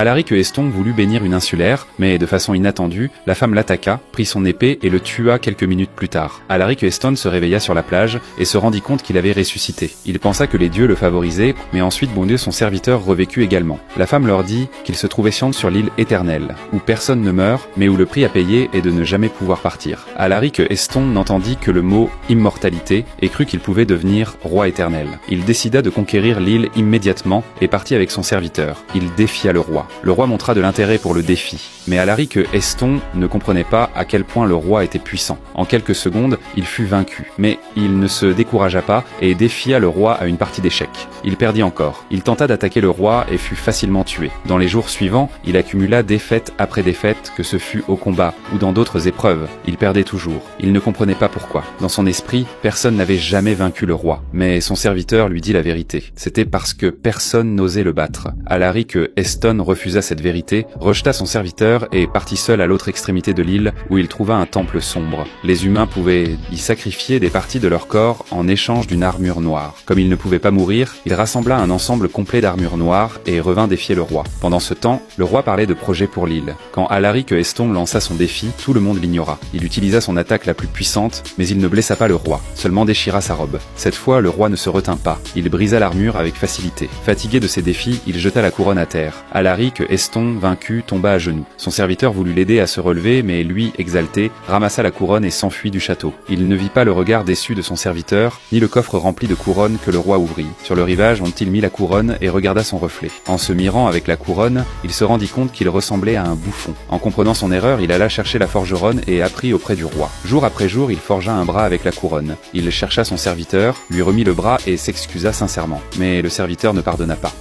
Alaric et Eston voulut bénir une insulaire, mais de façon inattendue, la femme l'attaqua, prit son épée et le tua quelques minutes plus tard. Alaric et Eston se réveilla sur la plage et se rendit compte qu'il avait ressuscité. Il pensa que les dieux le favorisaient, mais ensuite bon Dieu son serviteur revécut également. La femme leur dit qu'il se trouvait sur l'île éternelle, où personne ne meurt, mais où le prix à payer est de ne jamais pouvoir partir. Alaric et Eston n'entendit que le mot immortalité et crut qu'il pouvait devenir roi éternel. Il décida de conquérir l'île immédiatement et partit avec son serviteur. Il défia le roi. Le roi montra de l'intérêt pour le défi, mais Alaric et Eston ne comprenaient pas à quel point le roi était puissant. En quelques secondes, il fut vaincu, mais il ne se découragea pas et défia le roi à une partie d'échecs. Il perdit encore. Il tenta d'attaquer le roi et fut facilement tué. Dans les jours suivants, il accumula défaite après défaite, que ce fût au combat ou dans d'autres épreuves. Il perdait toujours. Il ne comprenait pas pourquoi. Dans son esprit, personne n'avait jamais vaincu le roi, mais son serviteur lui dit la vérité. C'était parce que personne n'osait le battre. Alaric et Eston refusa cette vérité, rejeta son serviteur et partit seul à l'autre extrémité de l'île où il trouva un temple sombre. Les humains pouvaient y sacrifier des parties de leur corps en échange d'une armure noire. Comme il ne pouvait pas mourir, il rassembla un ensemble complet d'armures noires et revint défier le roi. Pendant ce temps, le roi parlait de projets pour l'île. Quand Alaric et Eston lança son défi, tout le monde l'ignora. Il utilisa son attaque la plus puissante, mais il ne blessa pas le roi, seulement déchira sa robe. Cette fois, le roi ne se retint pas. Il brisa l'armure avec facilité. Fatigué de ses défis, il jeta la couronne à terre. Alaric, Eston, vaincu, tomba à genoux. Son serviteur voulut l'aider à se relever, mais lui, exalté, ramassa la couronne et s'enfuit du château. Il ne vit pas le regard déçu de son serviteur, ni le coffre rempli de couronnes que le roi ouvrit. Sur le rivage, on-t-il mit la couronne et regarda son reflet. En se mirant avec la couronne, il se rendit compte qu'il ressemblait à un bouffon. En comprenant son erreur, il alla chercher la forgeronne et apprit auprès du roi. Jour après jour, il forgea un bras avec la couronne. Il chercha son serviteur, lui remit le bras et s'excusa sincèrement. Mais le serviteur ne pardonna pas.